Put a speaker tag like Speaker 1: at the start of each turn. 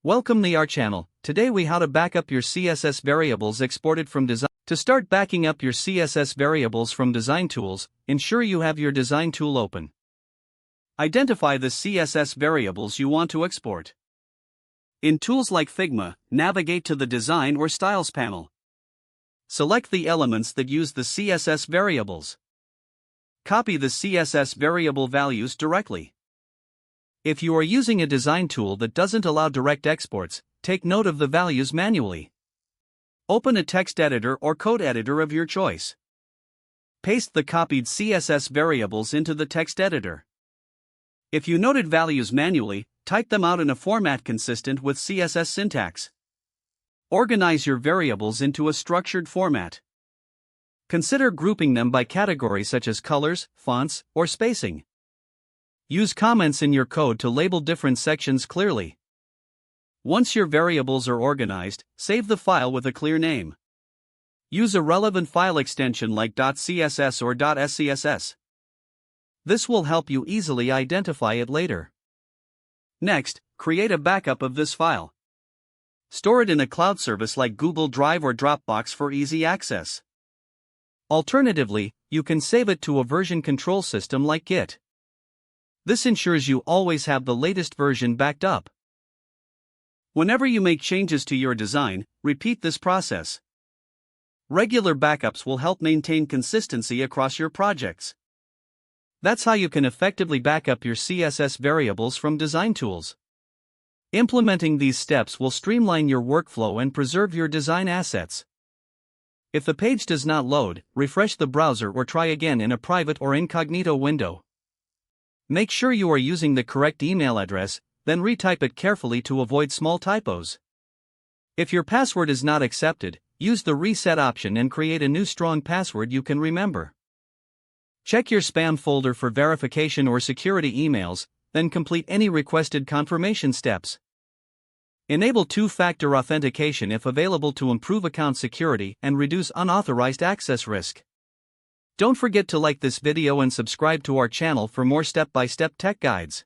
Speaker 1: Welcome to our channel. Today we how to back up your CSS variables exported from design. To start backing up your CSS variables from design tools, ensure you have your design tool open. Identify the CSS variables you want to export. In tools like Figma, navigate to the Design or Styles panel. Select the elements that use the CSS variables. Copy the CSS variable values directly. If you are using a design tool that doesn't allow direct exports, take note of the values manually. Open a text editor or code editor of your choice. Paste the copied CSS variables into the text editor. If you noted values manually, type them out in a format consistent with CSS syntax. Organize your variables into a structured format. Consider grouping them by category such as colors, fonts, or spacing. Use comments in your code to label different sections clearly. Once your variables are organized, save the file with a clear name. Use a relevant file extension like .css or .scss. This will help you easily identify it later. Next, create a backup of this file. Store it in a cloud service like Google Drive or Dropbox for easy access. Alternatively, you can save it to a version control system like Git. This ensures you always have the latest version backed up. Whenever you make changes to your design, repeat this process. Regular backups will help maintain consistency across your projects. That's how you can effectively back up your CSS variables from design tools. Implementing these steps will streamline your workflow and preserve your design assets. If the page does not load, refresh the browser or try again in a private or incognito window. Make sure you are using the correct email address, then retype it carefully to avoid small typos. If your password is not accepted, use the reset option and create a new strong password you can remember. Check your spam folder for verification or security emails, then complete any requested confirmation steps. Enable two-factor authentication if available to improve account security and reduce unauthorized access risk. Don't forget to like this video and subscribe to our channel for more step-by-step tech guides.